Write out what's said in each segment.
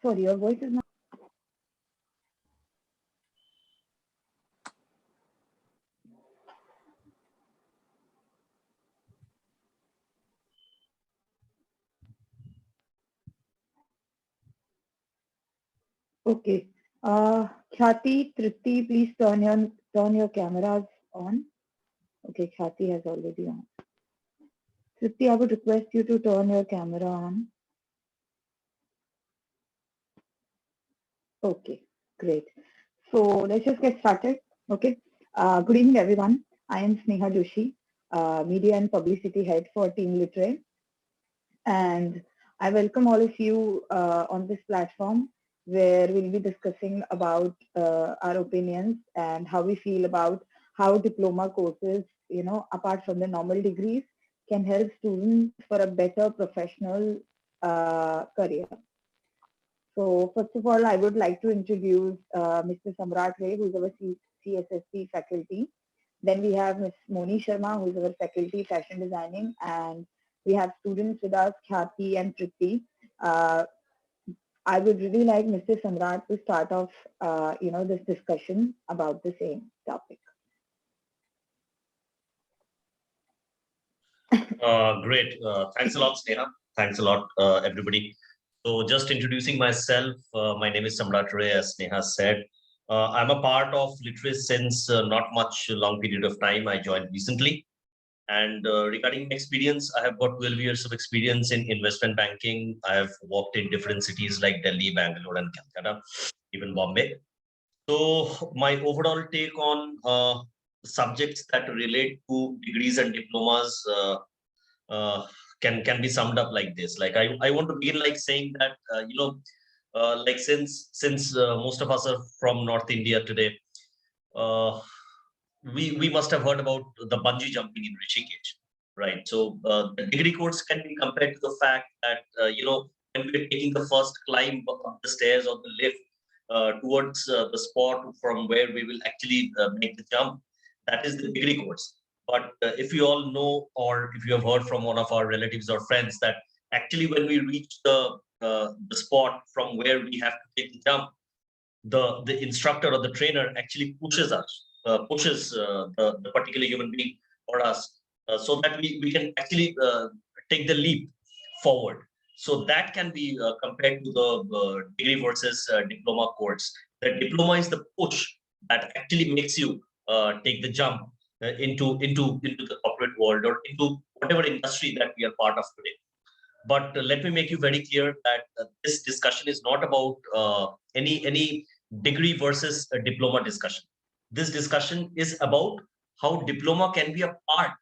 Sorry, your voice is not. Okay. Khyati, Tripti, please turn your cameras on. Okay, Khyati has already on. Tripti, I would request you to turn your camera on. Okay, great. So let's just get started. Okay. Good evening, everyone. I am Sneha Joshi, Media and Publicity Head for Team Literate. And I welcome all of you on this platform where we'll be discussing about our opinions and how we feel about how diploma courses, apart from the normal degrees, can help students for a better professional career. So first of all, I would like to introduce Mr. Samrat Ray, who is our CSSP faculty. Then we have Ms. Moni Sharma, who is our faculty fashion designing, and we have students with us, Khyati and Tripti. I would really like Mr. Samrat to start off, this discussion about the same topic. Great. Thanks a lot, Sneha. Thanks a lot, everybody. So just introducing myself, my name is Samrat Ray, as Sneha said. I'm a part of Literate since not much long period of time. I joined recently. And regarding experience, I have got 12 years of experience in investment banking. I have worked in different cities like Delhi, Bangalore, and Calcutta, even Bombay. So my overall take on subjects that relate to degrees and diplomas uh, can be summed up like this. Like I want to begin like saying that like since most of us are from North India today, we must have heard about the bungee jumping in Rishikesh, right? So the degree course can be compared to the fact that when we're taking the first climb up the stairs or the lift towards the spot from where we will actually make the jump, that is the degree course. But if you all know, or if you have heard from one of our relatives or friends, that actually when we reach the spot from where we have to take the jump, the instructor or the trainer actually pushes the particular human being or us so that we can actually take the leap forward. So that can be compared to the degree versus diploma course. The diploma is the push that actually makes you take the jump into the corporate world or into whatever industry that we are part of today. But let me make you very clear that this discussion is not about any degree versus a diploma discussion. This discussion is about how diploma can be a part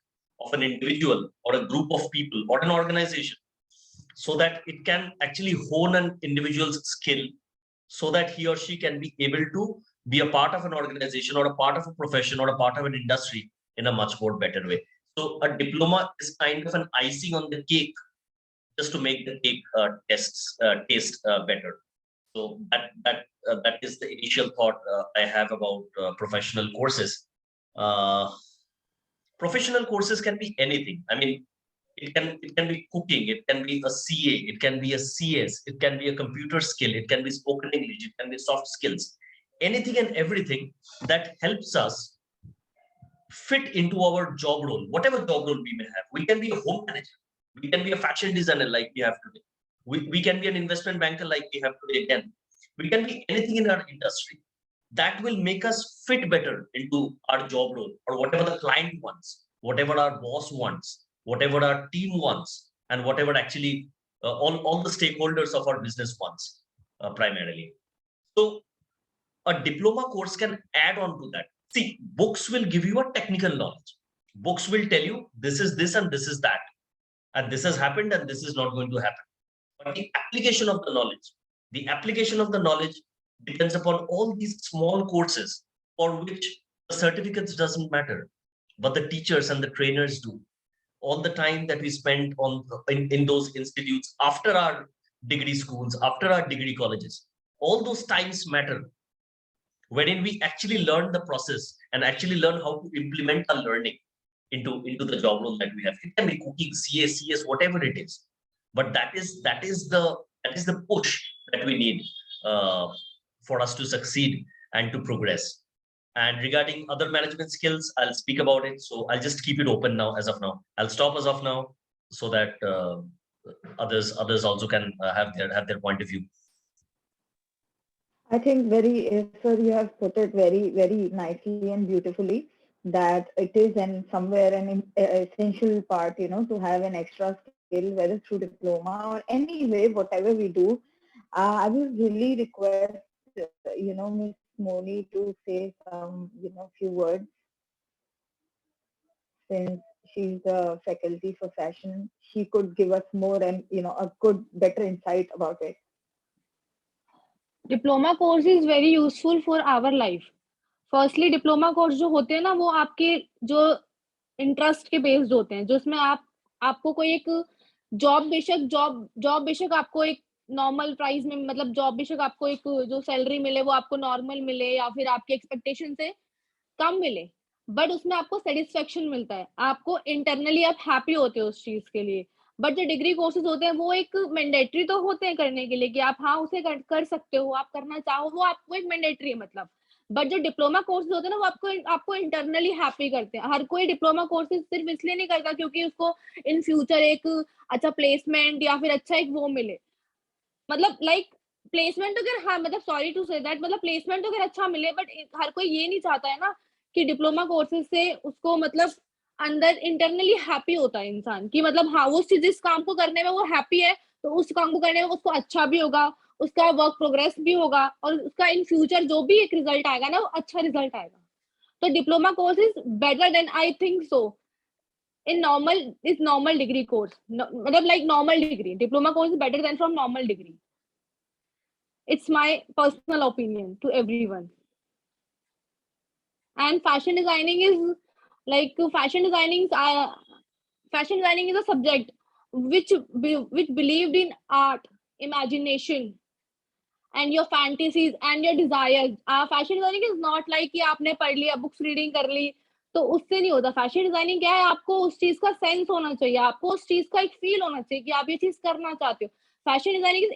of an individual or a group of people or an organization, so that it can actually hone an individual's skill, so that he or she can be able to be a part of an organization or a part of a profession or a part of an industry in a much more better way. So a diploma is kind of an icing on the cake, just to make the cake taste better. So that is the initial thought I have about professional courses. Uh, Professional courses can be anything. I mean, it can be cooking, it can be a CA, it can be a CS, it can be a computer skill, it can be spoken English, it can be soft skills, anything and everything that helps us fit into our job role, whatever job role we may have. We can be a home manager, we can be a fashion designer like we have today. We can be an investment banker like we have today again. We can be anything in our industry that will make us fit better into our job role or whatever the client wants, whatever our boss wants, whatever our team wants, and whatever actually all the stakeholders of our business wants primarily. So a diploma course can add on to that. See, books will give you a technical knowledge. Books will tell you this is this and this is that, and this has happened and this is not going to happen. But the application of the knowledge depends upon all these small courses for which the certificates doesn't matter, but the teachers and the trainers do. All the time that we spend in those institutes after our degree schools, after our degree colleges, all those times matter, wherein we actually learn the process and actually learn how to implement our learning into the job role that we have. It can be cooking, CA, CS, whatever it is. But that is the push that we need for us to succeed and to progress. And regarding other management skills, I'll speak about it. So I'll just keep it open now as of now. I'll stop as of now so that others also can have their point of view. I think sir, you have put it very, very nicely and beautifully that it is somewhere an essential part, to have an extra skill, whether through diploma or any way, whatever we do. I will really request, Ms. Moni to say some, few words, since she's the faculty for fashion. She could give us more and, a good, better insight about it. Diploma course is very useful for our life. Firstly diploma course जो होते हैं ना, वो आपके जो interest के based होते हैं, जिसमें आपको कोई एक जॉब बेशक आपको एक नॉर्मल प्राइस में, मतलब जॉब बेशक आपको एक जो सैलरी मिले वो आपको नॉर्मल मिले या फिर आपकी एक्सपेक्टेशन से कम मिले, बट उसमें आपको सेटिस्फेक्शन मिलता है, आपको इंटरनली आप हैप्पी होते हो उस चीज के लिए. बट जो डिग्री कोर्सेज होते हैं वो एक मैंडेटरी तो होते हैं करने के लिए कि आप हाँ उसे कर सकते हो, आप करना चाहो, वो आपको एक मैंडेटरी है मतलब. बट जो डिप्लोमा कोर्सेज होते हैं ना, वो आपको इंटरनली हैप्पी करते हैं. हर कोई डिप्लोमा कोर्सेज सिर्फ इसलिए नहीं करता क्योंकि उसको इन फ्यूचर एक अच्छा प्लेसमेंट या फिर अच्छा एक वो मिले, मतलब लाइक प्लेसमेंट तो अगर, हाँ मतलब सॉरी टू से दैट, मतलब प्लेसमेंट तो अगर अच्छा मिले, बट हर कोई ये नहीं चाहता है ना कि डिप्लोमा कोर्सेज से उसको मतलब अंदर इंटरनली हैप्पी होता है इंसान कि मतलब हाँ वो जिस काम को करने में वो हैप्पी है, तो उस काम को करने में उसको अच्छा भी होगा, उसका वर्क प्रोग्रेस भी होगा और उसका इन फ्यूचर जो भी एक रिजल्ट आएगा ना, वो अच्छा रिजल्ट आएगा. तो diploma course is better than, I think so, in normal degree course, मतलब like normal degree, diploma course is better than from normal degree. It's my personal opinion to everyone. And fashion designing is like, fashion designing is a subject which believed in art, imagination and your fantasies and your desires. Fashion designing is not like कि आपने पढ़ लिया, books reading कर ली, तो उससे नहीं होता. Fashion designing क्या है, आपको उस चीज का सेंस होना चाहिए, आपको उस चीज का एक फील होना चाहिए कि आप ये चीज करना चाहते हो. Fashion designing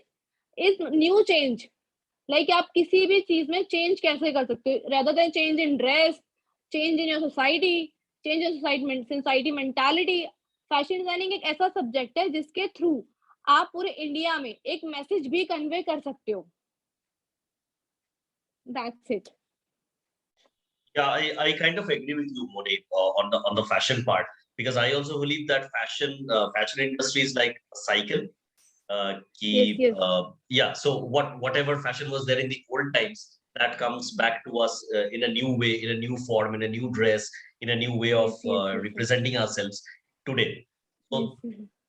is new change, like आप किसी भी चीज में चेंज कैसे कर सकते हो, rather than change in dress, change in your society, change in society mentality. Fashion designing एक ऐसा सब्जेक्ट है जिसके थ्रू आप पूरे इंडिया में एक मैसेज भी कन्वे कर सकते हो. That's it. Yeah, I kind of agree with you, Moni, on the fashion part, because I also believe that fashion industry is like a cycle. Yes. Yeah, so whatever fashion was there in the old times, that comes back to us in a new way, in a new form, in a new dress, in a new way of representing ourselves today. So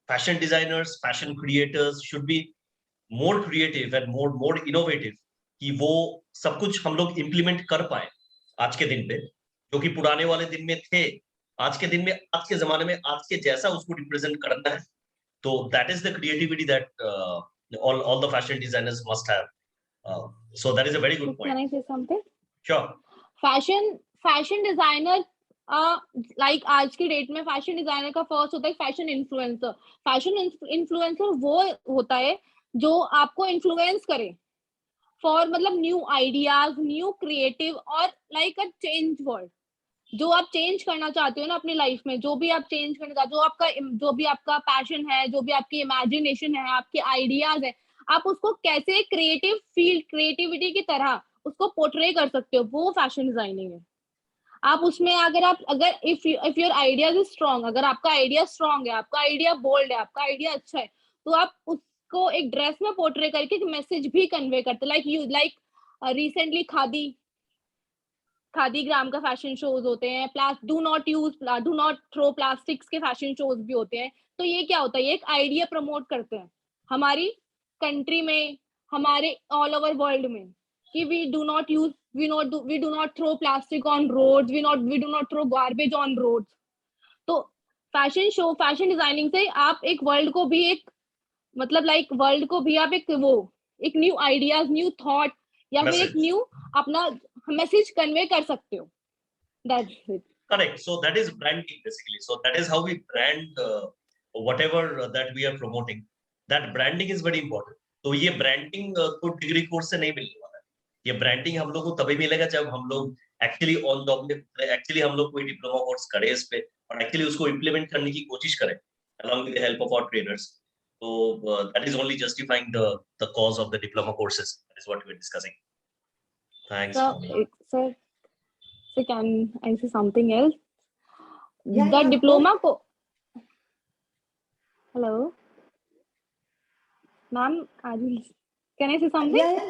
fashion designers, fashion creators should be more creative and more innovative, कि वो सब कुछ हम लोग implement कर पाए आज के दिन पे, जो कि पुराने वाले दिन में थे, आज के दिन में, आज के जमाने में आज के जैसा उसको रिप्रेजेंट करना है. तो that is the creativity that all the fashion designers must have. So that is a very good point. Can I say something? Sure. Fashion designer like आज की डेट में फैशन डिजाइनर का फर्स्ट होता है fashion influencer. Fashion influencer वो होता है जो आपको इन्फ्लुएंस करे फॉर मतलब न्यू आइडियाज, न्यू क्रिएटिव और लाइक अ चेंज वर्ल्ड. जो आप चेंज करना चाहते हो ना अपनी लाइफ में, जो भी आप चेंज करना चाहते हो, जो भी आपका पैशन है, जो भी आपकी इमेजिनेशन है, आपके आइडियाज है, आप उसको कैसे क्रिएटिविटी की तरह उसको पोर्ट्रे कर सकते हो, वो फैशन डिजाइनिंग है. आप उसमें अगर if your ideas is strong, अगर आपका आइडिया स्ट्रॉन्ग है, आपका आइडिया बोल्ड है, आपका आइडिया अच्छा है, तो आप उसको एक ड्रेस में पोर्ट्रे करके एक मैसेज भी कन्वे करते. लाइक रिसेंटली खादी ग्राम का फैशन शोज होते हैं, डू नॉट थ्रो प्लास्टिक्स के फैशन शोज भी होते हैं. तो ये क्या होता है, ये एक आइडिया प्रमोट करते हैं हमारी कंट्री में, हमारे ऑल ओवर वर्ल्ड में, कि we do not throw plastic on roads, we do not throw garbage on roads. तो फैशन डिजाइनिंग से आप एक वर्ल्ड को भी एक मतलब लाइक वर्ल्ड को भी आप एक न्यू आइडियाज, न्यू थॉट या फिर एक न्यू अपना मैसेज कन्वे कर सकते हो. That's it. Correct. So that is branding basically. So that is how we brand whatever that we are promoting. That branding is very important. तो ये branding तो डिग्री कोर्स से नहीं मिलने वाला है। ये ब्रांडिंग हम लोग को तभी मिलेगा जब हम लोग एक्चुअली ऑन द एक्चुअली हम लोग कोई डिप्लोमा कोर्स करें इस पे और एक्चुअली उसको इम्प्लीमेंट करने की कोशिश करें along with the help of our trainers. So that is only justifying the cause of the diploma courses. That is what we are discussing. Thanks. So can I say something else? Yeah, The yeah, of diploma Hello, ma'am. Can I say something?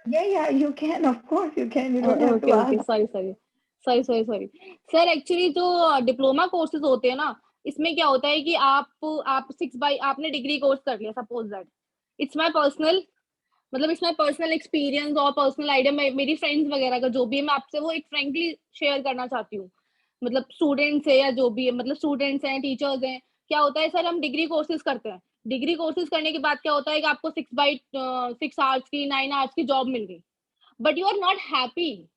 Yeah, you can, of course you can. You don't have to Okay. ask. Sorry. Sir actually जो diploma courses होते हैं ना, इसमें क्या होता है कि आप 6 आपने डिग्री कोर्स कर लिया, suppose that it's my personal, मतलब इट्स माय पर्सनल एक्सपीरियंस और पर्सनल आइडिया, मेरी फ्रेंड्स वगैरह का जो भी है, मैं आपसे वो एक फ्रेंकली शेयर करना चाहती हूँ। मतलब स्टूडेंट्स है या जो भी है, मतलब स्टूडेंट्स हैं, टीचर्स हैं, क्या होता है सर, हम डिग्री कोर्सेज करते हैं। डिग्री कोर्सेज करने के बाद क्या होता है कि आपको 6 आवर्स की 9 आवर्स की जॉब मिल गई, but you are not happy.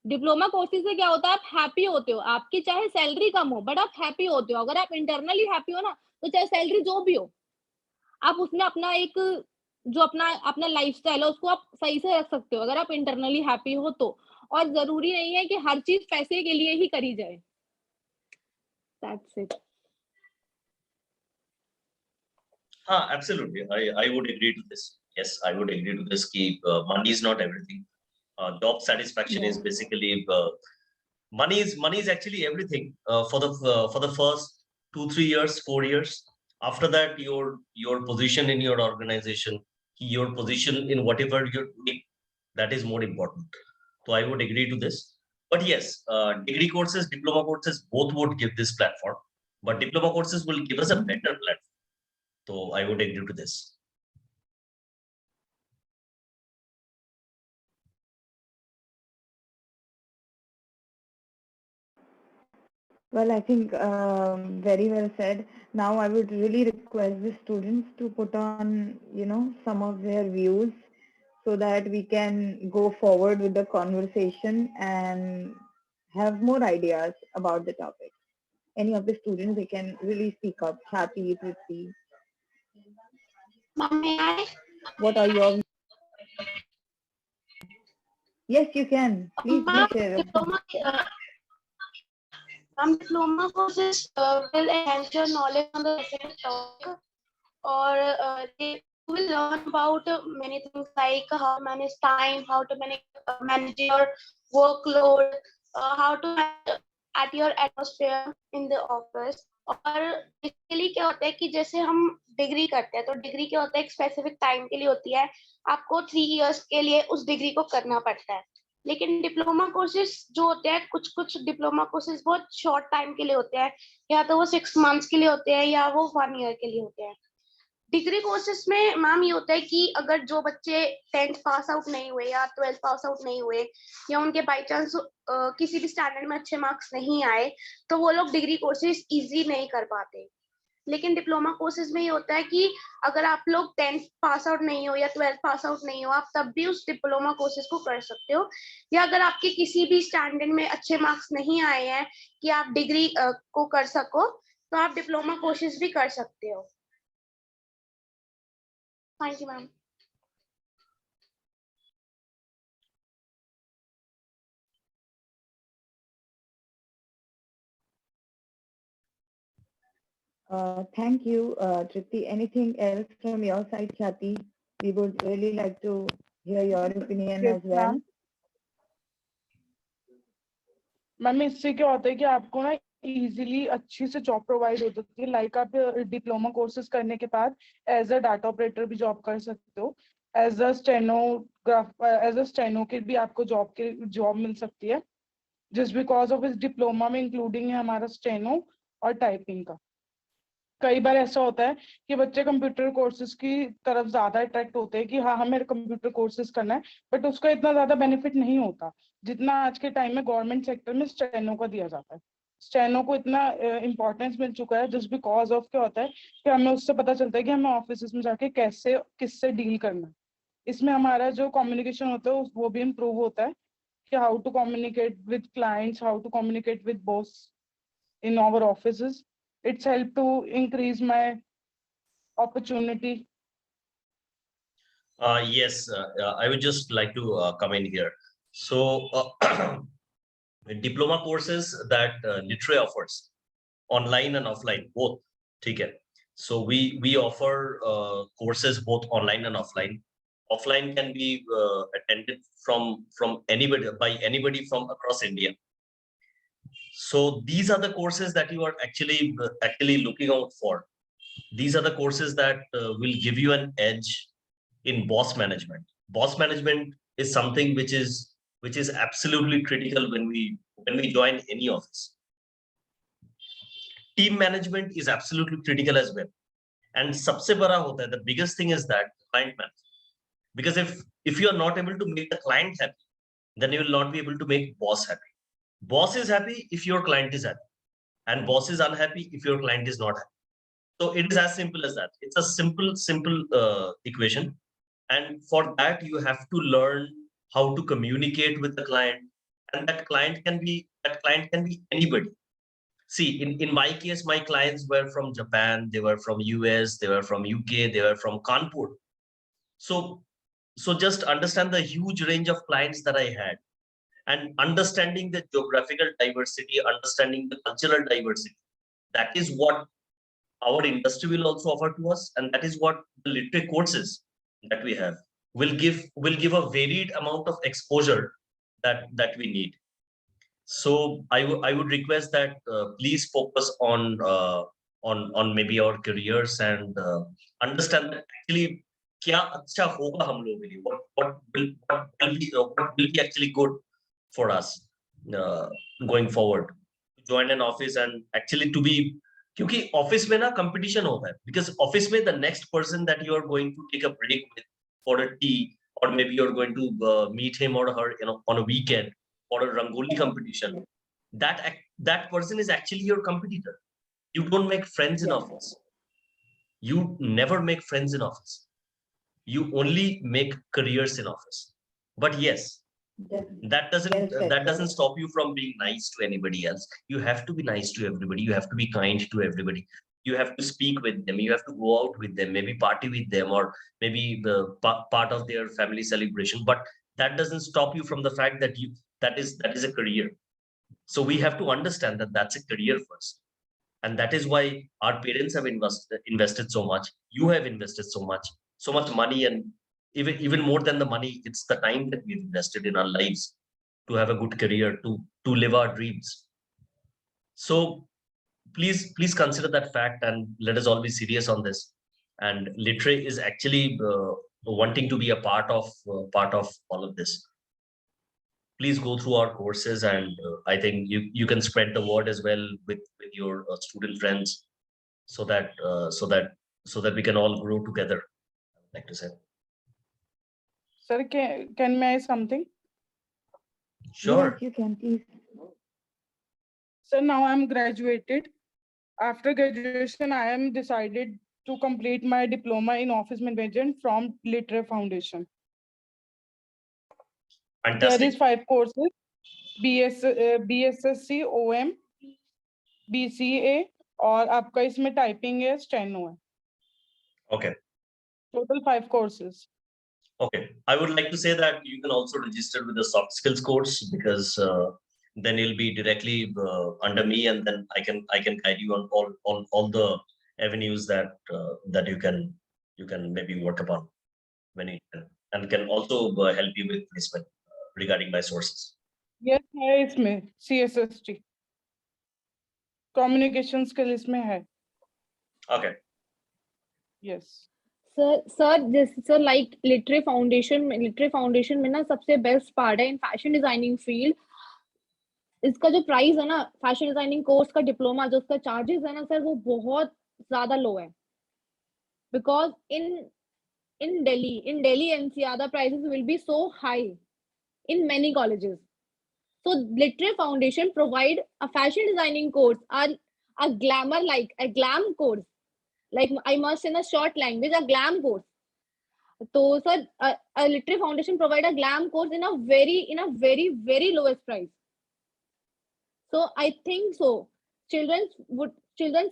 Diploma courses से क्या होता है, आप हैप्पी होते हो, आपकी चाहे सैलरी कम हो बट आप हैप्पी होते हो। अगर आप इंटरनली हैप्पी हो ना, तो चाहे सैलरी जो भी हो, आप उसमें अपना एक जो अपना लाइफस्टाइल है उसको आप सही से रख सकते हो, अगर आप इंटरनली हैप्पी हो तो। और जरूरी नहीं है कि हर चीज पैसे के लिए ही करी जाए। That's it. Absolutely. I would agree to this. Yes, I would agree to this. Ki, money is not everything. Job satisfaction is basically money is actually everything for the first 2-3 years, 4 years. After that, your position in your organization, your position in whatever you're doing, that is more important. So I would agree to this. But yes, degree courses, diploma courses, both would give this platform. But diploma courses will give us a better platform. So I would agree to this. Well, I think very well said. Now I would really request the students to put on, some of their views so that we can go forward with the conversation and have more ideas about the topic. Any of the students, they can really speak up. Happy, Prithvi. Ma'am, may I? What are your... Yes, you can. Please do share. Diploma courses will enhance your knowledge on the specific topic, or they will learn about many things like how to manage time, how to manage your workload, how to manage at your atmosphere in the office. और basically क्या होता है कि जैसे हम degree करते हैं, तो डिग्री क्या होता है, एक स्पेसिफिक टाइम के लिए होती है, आपको 3 इयर्स के लिए उस डिग्री को करना पड़ता है। लेकिन डिप्लोमा कोर्सेज जो होते हैं, कुछ डिप्लोमा कोर्सेज बहुत शॉर्ट टाइम के लिए होते हैं, या तो वो 6 मंथ्स के लिए होते हैं या वो 1 ईयर के लिए होते हैं। डिग्री कोर्सेज में मैम ये होता है कि अगर जो बच्चे 10th पास आउट नहीं हुए या 12th पास आउट नहीं हुए, या उनके बाई चांस किसी भी स्टैंडर्ड में अच्छे मार्क्स नहीं आए, तो वो लोग डिग्री कोर्सेज इजी नहीं कर पाते। लेकिन डिप्लोमा कोर्सेज में ये होता है कि अगर आप लोग 10th पास आउट नहीं हो या 12th पास आउट नहीं हो, आप तब भी उस डिप्लोमा कोर्सेज को कर सकते हो। या अगर आपके किसी भी स्टैंडर्ड में अच्छे मार्क्स नहीं आए हैं कि आप डिग्री को कर सको, तो आप डिप्लोमा कोर्सेज भी कर सकते हो। Thank you ma'am. Thank you, Tripti. Anything else from your side, Chati? We would really like to hear your opinion as well. Ma'am, इससे क्या होता है कि आपको ना इजीली अच्छी से जॉब प्रोवाइड हो सकती है। लाइक आप डिप्लोमा कोर्सेज करने के बाद एज अ डाटा ऑपरेटर भी जॉब कर सकते हो, एज अ स्टेनो के भी आपको जॉब मिल सकती है, जस्ट बिकॉज ऑफ इस डिप्लोमा में इंक्लूडिंग है हमारा स्टेनो और टाइपिंग का। कई बार ऐसा होता है कि बच्चे कंप्यूटर कोर्सेज की तरफ ज्यादा अट्रैक्ट होते हैं कि हाँ हमें कंप्यूटर कोर्सेज करना है, बट उसका इतना ज्यादा बेनिफिट नहीं होता जितना आज के टाइम में गवर्नमेंट सेक्टर में स्टेनो का दिया जाता है। स्टेनो को इतना इंपॉर्टेंस मिल चुका है जस्ट बिकॉज ऑफ क्या होता है कि हमें उससे पता चलता है कि हमें ऑफिस में जाके कैसे किससे डील करना है। इसमें हमारा जो कम्युनिकेशन होता है वो भी इम्प्रूव होता है कि how to communicate with clients, how to communicate with boss in our offices. It's helped to increase my opportunity Yes, I would just like to come in here. So, diploma courses that Literate offers, online and offline, both. Okay. So we offer courses both online and offline. Offline can be attended from anybody, by anybody from across India. So these are the courses that you are actually looking out for. These are the courses that will give you an edge in boss management. Boss management is something which is absolutely critical when we join any office. Team management is absolutely critical as well. And सबसे बड़ा होता है, the biggest thing is that client management. Because if you are not able to make the client happy, then you will not be able to make boss happy. Boss is happy if your client is happy, and boss is unhappy if your client is not happy. So it is as simple as that. It's a simple equation. And for that, you have to learn how to communicate with the client. And that client can be anybody. See, in my case, my clients were from Japan, they were from US, they were from UK, they were from Kanpur. So just understand the huge range of clients that I had, and understanding the geographical diversity, understanding the cultural diversity. That is what our industry will also offer to us, and that is what the literate courses that we have will give a varied amount of exposure that we need. So I would request that please focus on maybe our careers, and understand that actually क्या अच्छा होगा हम लोगों के लिए, what will be actually good for us going forward. Join an office and actually to be, क्योंकि office में ना कंपटीशन होता है, because ऑफिस में the next person that you are going to take a break with for a tea, or maybe you're going to meet him or her, on a weekend for a rangoli competition, that person is actually your competitor. You don't make friends in office. You never make friends in office. You only make careers in office. But yes, that doesn't stop you from being nice to anybody else. You have to be nice to everybody. You have to be kind to everybody. You have to speak with them. You have to go out with them, maybe party with them, or maybe the part of their family celebration. But that doesn't stop you from the fact that that is a career. So we have to understand that that's a career first. And that is why our parents have invested so much. You have invested so much money, and even more than the money, it's the time that we've invested in our lives to have a good career, to live our dreams. So please consider that fact, and let us all be serious on this. And Literate is actually wanting to be a part of all of this. Please go through our courses, and I think you can spread the word as well with your student friends, so that we can all grow together, I'd like to say. Sir, can I add something? Sure. Yes, you can, please. So now I'm graduated. After graduation, I am decided to complete my diploma in office management from Literate Foundation. Fantastic. There is 5 courses: BSSC, OM, BCA, और आपका इसमें typing है, steno है. Okay. Total 5 courses. Okay. I would like to say that you can also register with the soft skills course, because then you'll be directly under me, and then I can guide you on all the avenues that you can maybe work upon when you can, and can also help you with placement regarding my sources. Yes, है इसमें CSST. Communication skill इसमें है. Okay. Yes. Sir like Literate Foundation में ना सबसे best part है in fashion designing field, इसका जो प्राइस है ना फैशन डिजाइनिंग कोर्स का डिप्लोमा, जो उसका चार्जेस है ना सर, वो बहुत ज्यादा लो है. Because in Delhi NCR the prices will be so high in many colleges. So Literate Foundation provide a fashion designing course, a glamour, like a glam course, like I must in a short language, a glam course. So sir, a Literate Foundation provide a glam course in a very lowest price. So I think so children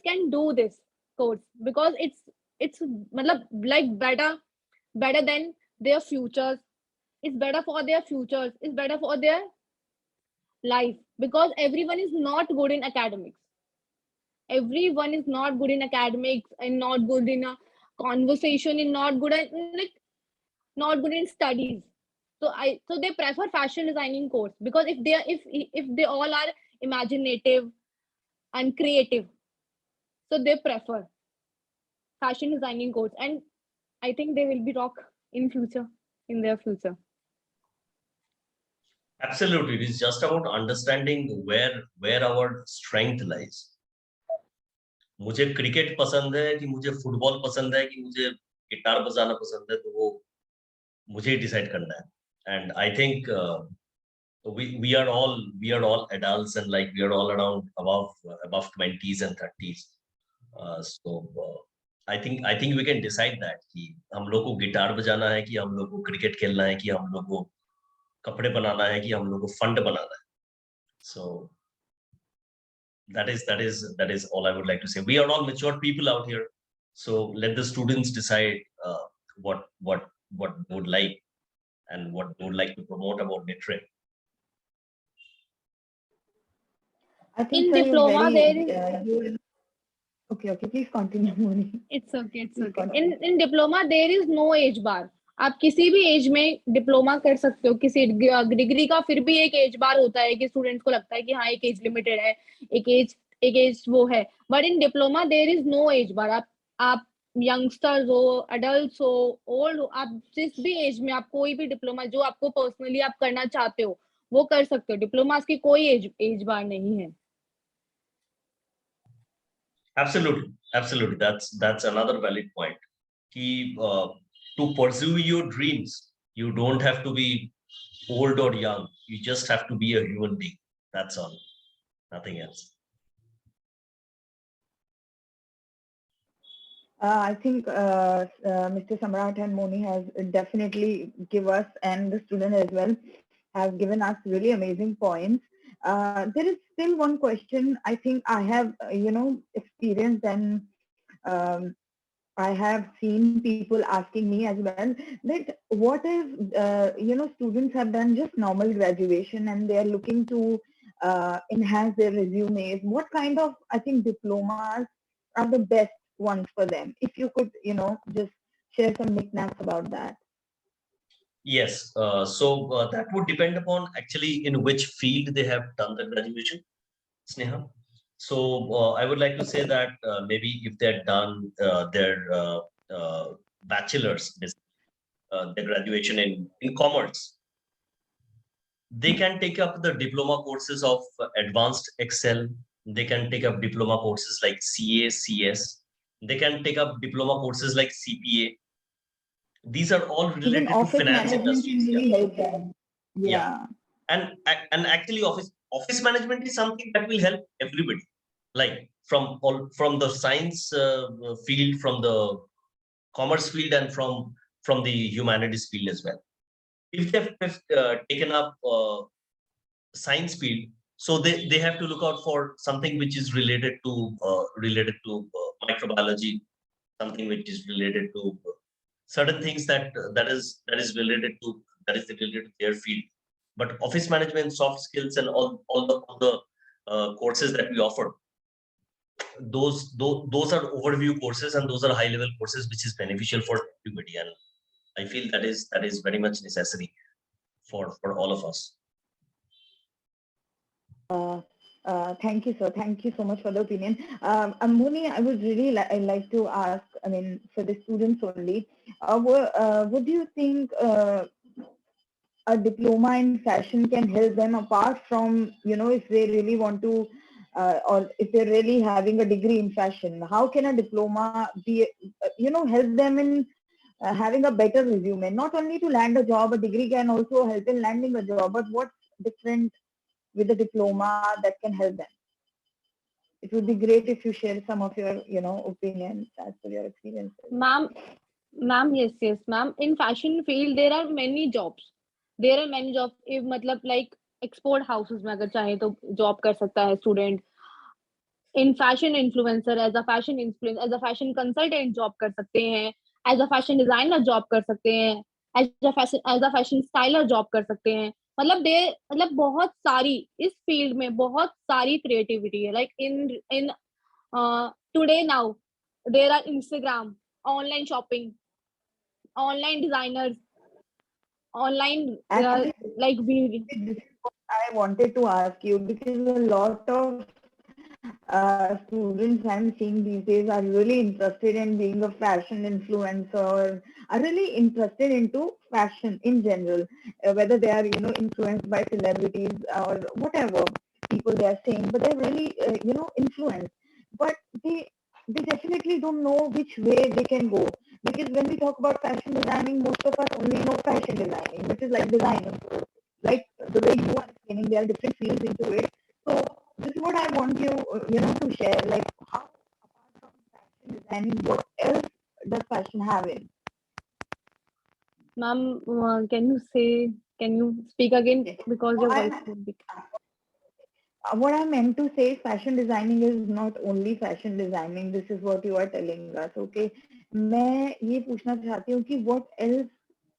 can do this course, because it's like better than their futures, it's better for their futures, it's better for their life, because everyone is not good in academics. Everyone is not good in academics and not good in a conversation and not good at like not good in studies. So they prefer fashion designing course, because if they all are imaginative and creative, so they prefer fashion designing course, and I think they will be rock in their future. Absolutely, it is just about understanding where our strength lies. मुझे cricket पसंद है कि मुझे football पसंद है कि मुझे guitar बजाना पसंद है, तो वो मुझे डिसाइड करना है. And I think we are all adults, and like we are all around above 20s and 30s. I think we can decide that कि हम लोग को गिटार बजाना है कि हम लोग को क्रिकेट खेलना है कि हम लोग को कपड़े बनाना है कि हम लोग को फंड बनाना है. So that is all I would like to say. We are all mature people out here, so let the students decide what they would like and what they would like to promote about NITRE. I think In sir, diploma, there is. Okay, please continue, Moni. It's okay. Please continue. In diploma there is no age bar. आप किसी भी as में diploma कर सकते हो. किसी degree का फिर भी एक एज बार होता है कि स्टूडेंट्स को लगता है कि हाँ एक एज लिमिटेड है, एक एज वो है. But in diploma there is no age bar. आप यंगस्टर्स हो, अडल्ट हो, ओल्ड हो, आप जिस भी एज में आप कोई भी डिप्लोमा जो आपको पर्सनली आप करना चाहते हो वो कर सकते हो. डिप्लोमा की कोई एज बार नहीं है. Absolutely. That's another valid point. To pursue your dreams, you don't have to be old or young. You just have to be a human being. That's all. Nothing else. I think Mr. Samrat and Moni has definitely give us, and the student as well, have given us really amazing points. There is still one question I think I have, experienced, and I have seen people asking me as well, that what if, students have done just normal graduation and they are looking to enhance their resumes. What kind of, I think, diplomas are the best ones for them? If you could, just share some knickknacks about that. Yes, so that would depend upon actually in which field they have done the graduation, Sneha. So I would like to say that maybe if they're done their bachelor's, their graduation in commerce, they can take up the diploma courses of advanced Excel. They can take up diploma courses like CA, CS. They can take up diploma courses like CPA. These are all related to finance industries. Really help them. Yeah. And actually office management is something that will help everybody, like from the science field, from the commerce field, and from the humanities field as well. If they've taken up science field, so they have to look out for something which is related to microbiology, something which is related to certain things that is related to their field. But office management, soft skills, and all the courses that we offer, those are overview courses, and those are high level courses which is beneficial for everybody, and I feel that is very much necessary for all of us. Thank you, sir. Thank you so much for the opinion. Moni, I would really like to ask, I mean, for the students only, what do you think a diploma in fashion can help them, apart from, if they really want to, or if they're really having a degree in fashion? How can a diploma be, help them in having a better resume? Not only to land a job, a degree can also help in landing a job, but what's different with the diploma that can help them? It would be great if you share some of your, opinions as per your experiences. Ma'am, yes, ma'am. In fashion field, there are many jobs. If मतलब like export houses में अगर चाहे तो job कर सकता है student. In fashion influencer, as a fashion consultant job कर सकते हैं. As a fashion designer job कर सकते हैं. As a fashion styler job कर सकते हैं। मतलब बहुत सारी इस फील्ड में बहुत सारी क्रिएटिविटी है। Like in today now there are Instagram, online shopping, online designers, online Actually, like we this is what I wanted to ask you, because a lot of students I'm seeing these days are really interested in being a fashion influencer, or are really interested into fashion in general, whether they are, influenced by celebrities or whatever people they are saying, but they're really, influenced. But they definitely don't know which way they can go. Because when we talk about fashion designing, most of us only know fashion designing, which is like designing. Like the way you are explaining, there are different fields into it. So this is what I want you, to share. Like, how, apart from fashion designing, what else does fashion have in? ma'am, can you speak again Yes. because So your voice is big. what I meant to say, fashion designing is not only fashion designing. This is what you are telling us. Okay. मैं ये पूछना चाहती हूँ कि what else,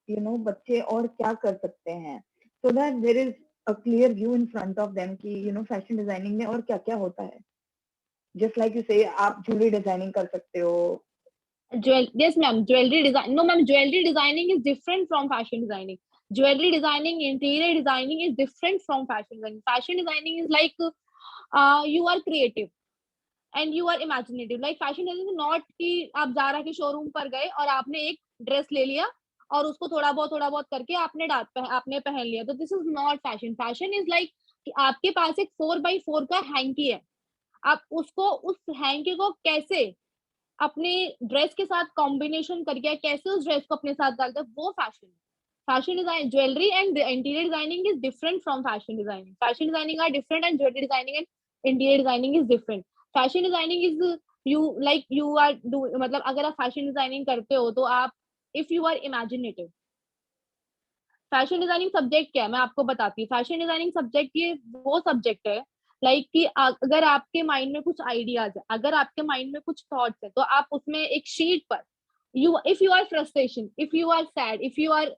बच्चे और क्या कर सकते हैं, so that there is a clear view in front of them कि fashion designing में और क्या क्या होता है. Just like you say, आप jewelry designing कर सकते हो. Yes, ma'am. Jewelry design. No, ma'am. Jewelry designing is different from fashion designing. Jewelry designing, interior designing is different from fashion designing. Fashion designing is like you are creative and you are imaginative. Like fashion designing is not कि आप ज़ारा के showroom पर गए और आपने एक dress ले लिया और उसको थोड़ा बहुत करके आपने पहन लिया. तो this is not fashion. Fashion is like कि आपके पास एक 4x4 का हैंकी है. आप उसको उस हैंकी को कैसे अपने ड्रेस के साथ कॉम्बिनेशन करके कैसे उस ड्रेस को अपने साथ डालते हैं, वो फैशन है. Fashion design, jewellery and interior designing is different from fashion designing. Fashion designing are different and jewellery designing and interior designing is different. Fashion designing is you are do, मतलब अगर आप फैशन डिजाइनिंग करते हो तो आप if you are imaginative. Fashion designing subject क्या है मैं आपको बताती हूँ. फैशन डिजाइनिंग सब्जेक्ट ये वो सब्जेक्ट है कि अगर आपके माइंड में कुछ आइडियाज है, अगर आपके माइंड में कुछ थॉट्स है, तो आप उसमें एक शीट पर if you are frustration, if you are sad, if you are,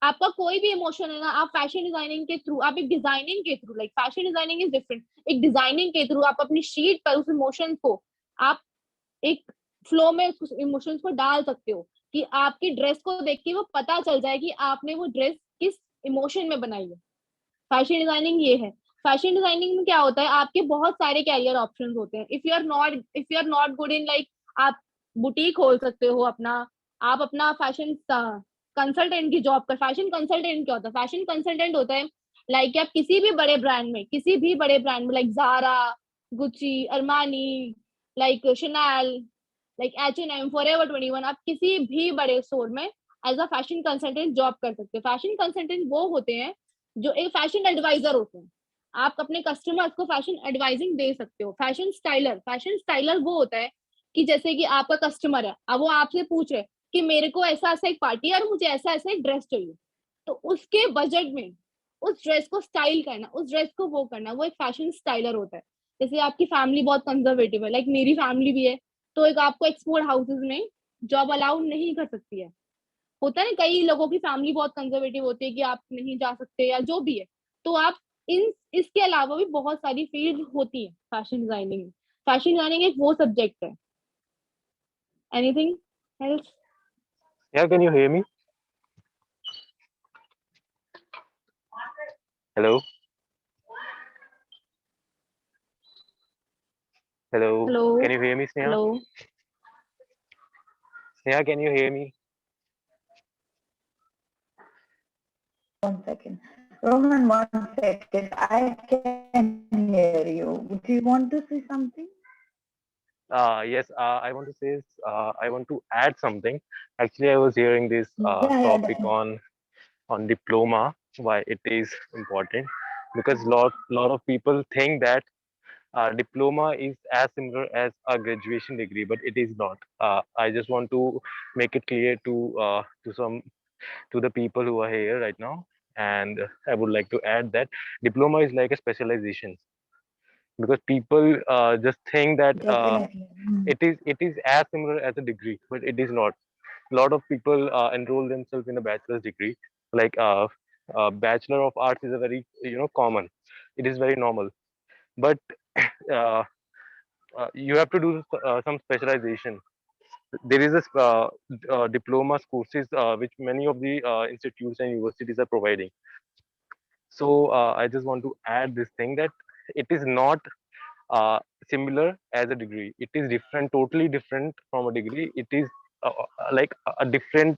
आपका कोई भी इमोशन है ना, आप फैशन डिजाइनिंग के थ्रू, आप एक डिजाइनिंग के through, like fashion designing is different, एक डिजाइनिंग के थ्रू आप अपनी शीट पर उस इमोशन को आप एक फ्लो में उस इमोशंस को डाल सकते हो कि आपकी ड्रेस को देख के वो पता चल जाए कि आपने वो ड्रेस किस इमोशन में बनाई है. फैशन डिजाइनिंग ये है. फैशन डिजाइनिंग में क्या होता है, आपके बहुत सारे कैरियर ऑप्शंस होते हैं. If you are not good in, like आप बुटीक खोल सकते हो अपना, आप अपना फैशन कंसल्टेंट की जॉब कर. फैशन कंसल्टेंट क्या होता है? फैशन कंसल्टेंट होता है लाइक आप किसी भी बड़े ब्रांड में like Zara, Gucci, Armani, like Chanel, like H&M, forever 21, आप किसी भी बड़े स्टोर में as a fashion consultant job कर सकते हो. फैशन कंसल्टेंट वो होते हैं जो एक फैशन एडवाइजर होते हैं. आप अपने कस्टमर्स को फैशन एडवाइजिंग दे सकते हो. फैशन स्टाइलर वो होता है कि जैसे कि आपका कस्टमर है, अब वो आपसे पूछ रहे कि मेरे को ऐसा ऐसा एक पार्टी है और मुझे ऐसा ऐसा एक ड्रेस चाहिए, तो उसके बजट में उस ड्रेस को स्टाइल करना, उस ड्रेस को वो करना, वो एक फैशन स्टाइलर होता है. जैसे आपकी फैमिली बहुत कंजर्वेटिव है, लाइक मेरी फैमिली भी है, तो एक आपको एक्सपोर्ट हाउसेज में जॉब अलाउ नहीं कर सकती है. होता है ना, कई लोगों की फैमिली बहुत कंजर्वेटिव होती है कि आप नहीं जा सकते या जो भी है. तो आप इसके अलावा भी बहुत सारी फील्ड होती है फैशन डिजाइनिंग में. फैशन डिजाइनिंग एक वो सब्जेक्ट है. Anything else? Yeah, can you hear me? Hello? Hello? Hello? Can you hear me, Sneha? Hello? Sneha, can you hear me? 1 second. Rohan, 1 second. I can hear you. Do you want to say something? Yes, I want to say, I want to add something. Actually, I was hearing this Yeah, topic definitely. on diploma, why it is important, because lot of people think that diploma is as similar as a graduation degree, but it is not. I just want to make it clear to the people who are here right now, and I would like to add that diploma is like a specialization, because people just think that Definitely. it is as similar as a degree, but it is not. lot of people enroll themselves in a bachelor's degree. Like bachelor of arts is a very common. It is very normal, but uh, you have to do some specialization. There is a diploma courses which many of the institutes and universities are providing. So I just want to add this thing that it is not uh, similar as a degree. It is different, totally different from a degree. It is like a different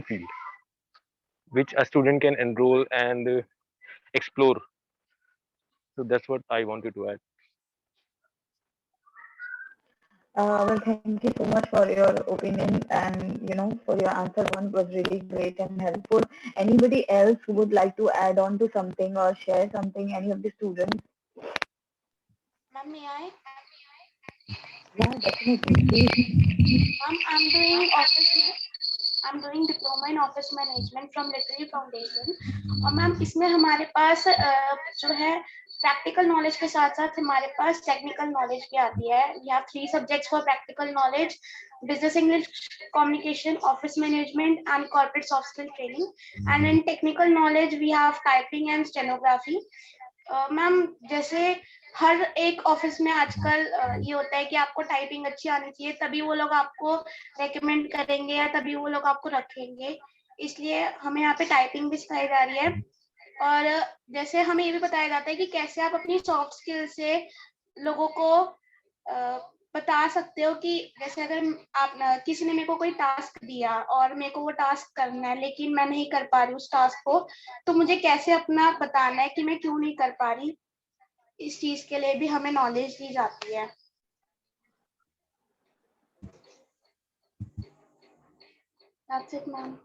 field which a student can enroll and explore. So that's what I wanted to add. Well, thank you so much for your opinion and for your answer. One was really great and helpful. Anybody else who would like to add on to something or share something? Any of the students? Ma'am, may I? Yeah, definitely. Please. Ma'am, I'm doing diploma in office management from Literary Foundation. और ma'am इसमें हमारे पास जो है practical knowledge के साथ साथ हमारे पास technical knowledge भी आती है. We have 3 subjects for practical knowledge: business English communication, office management, and corporate soft skill training. And in technical knowledge we have typing and stenography. Ma'am जैसे हर एक ऑफिस में आजकल ये होता है कि आपको टाइपिंग अच्छी आनी चाहिए, तभी वो लोग आपको रेकमेंड करेंगे या तभी वो लोग आपको रखेंगे. इसलिए हमें यहाँ पे टाइपिंग भी सिखाई जा रही है. और जैसे हमें ये भी बताया जाता है कि कैसे आप अपनी सॉफ्ट स्किल से लोगों को बता सकते हो कि जैसे अगर आप किसी ने मेरे को कोई टास्क दिया और मेरे को वो टास्क करना है लेकिन मैं नहीं कर पा रही उस टास्क को, तो मुझे कैसे अपना बताना है कि मैं क्यों नहीं कर पा रही. इस चीज के लिए भी हमें नॉलेज दी जाती है. That's it, ma'am.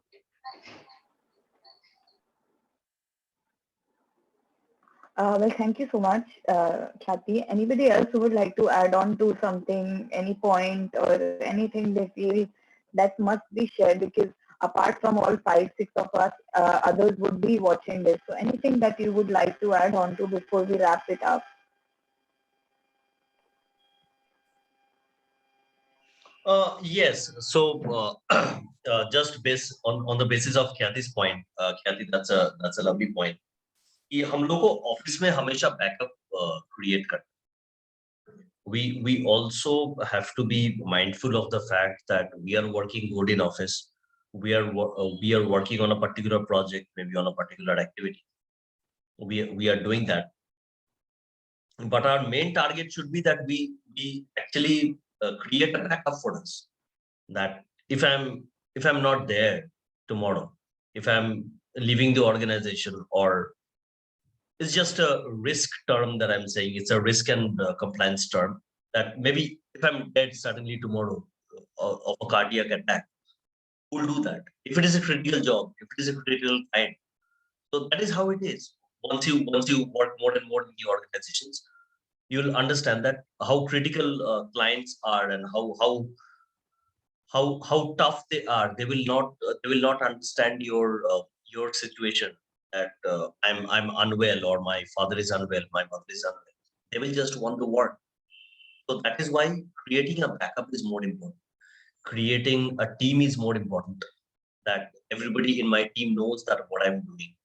Well, thank you so much, Khyati. Anybody else who would like to add on to something, any point or anything they feel that must be shared? Because apart from all 5-6 of us, others would be watching this. So anything that you would like to add on to before we wrap it up? Yes. So just based on the basis of Khyati's point, Khyati, that's a lovely point. कि हम लोग को office में हमेशा backup create कर. We also have to be mindful of the fact that we are working good in office. We are working on a particular project, maybe on a particular activity. We are doing that. But our main target should be that we actually create a backup for us. That if I'm not there tomorrow, if I'm leaving the organization, or it's just a risk term that I'm saying, it's a risk and compliance term, that maybe if I'm dead suddenly tomorrow of a cardiac attack, who'll do that? If it is a critical job, if it is a critical client. So that is how it is. Once you work more and more in the organizations, you'll understand that how critical clients are and how tough they are. They will not understand your situation, that I'm unwell, or my father is unwell, my mother is unwell. They will just want to work. So that is why creating a backup is more important. Creating a team is more important. That everybody in my team knows that what I'm doing.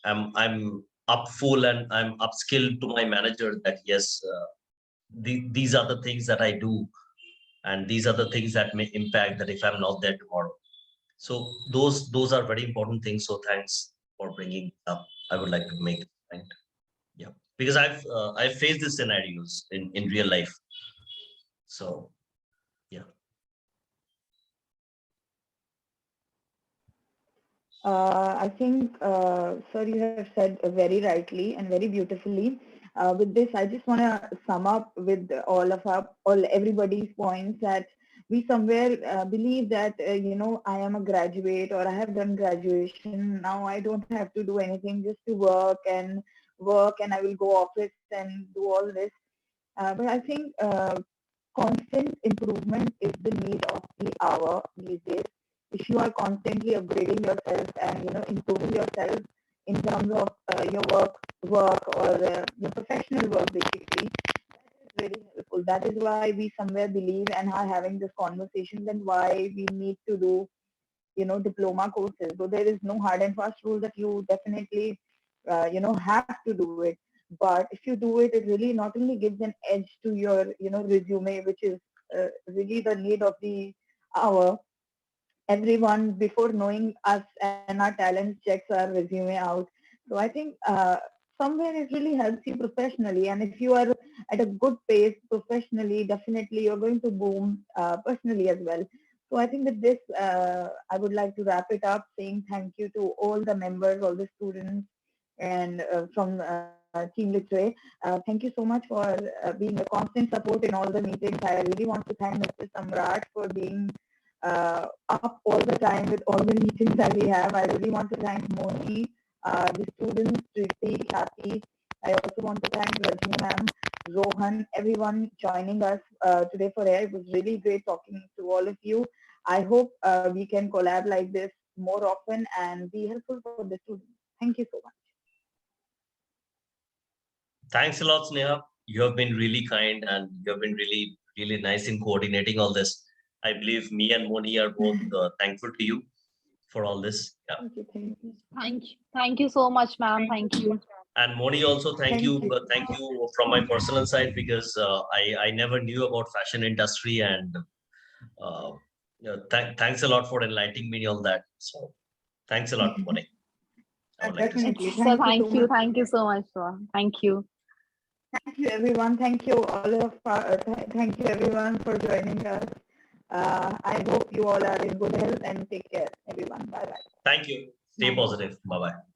I'm up full and I'm upskilled to my manager that yes, these are the things that I do, and these are the things that may impact that if I'm not there tomorrow. So those are very important things. So thanks for bringing it up. I would like to make this point. Yeah, because I've faced these scenarios in real life. So yeah. I think, sir, you have said very rightly and very beautifully. With this, I just want to sum up with everybody's points, that we somewhere believe that, I am a graduate or I have done graduation. Now I don't have to do anything, just to work and I will go office and do all this. But I think constant improvement is the need of the hour these days. If you are constantly upgrading yourself and improving yourself in terms of your work or your professional work, basically, that is very helpful. That is why we somewhere believe and are having this conversation, and why we need to do diploma courses. So there is no hard and fast rule that you definitely, have to do it. But if you do it, it really not only gives an edge to your, resume, which is really the need of the hour. Everyone, before knowing us and our talents, checks our resume out. So I think somewhere it really helps you professionally. And if you are at a good pace professionally, definitely you're going to boom personally as well. So I think with this, I would like to wrap it up saying thank you to all the members, all the students, and from Team Literae. Thank you so much for being a constant support in all the meetings. I really want to thank Mr. Samrat for being up all the time with all the meetings that we have. I really want to thank Moni, the students, Triti, Kathy. I also want to thank Rajni ma'am, Rohan, everyone joining us today for air. It was really great talking to all of you. I hope we can collab like this more often and be helpful for the students. Thank you so much. Thanks a lot, Sneha. You have been really kind and you have been really, really nice in coordinating all this. I believe me and Moni are both thankful to you for all this. Yeah. Thank you. Thank you. Thank you so much, ma'am. Thank you. And Moni, also thank you. Thank you from my personal side, because I never knew about fashion industry, and thanks a lot for enlightening me on that. So thanks a lot, Moni. I would like to say. Definitely. So Thank you so much. thank you so much, sir. Thank you. Thank you, everyone. Thank you all of thank you everyone for joining us. I hope you all are in good health and take care, everyone. Bye bye. Thank you. Stay positive. Bye bye.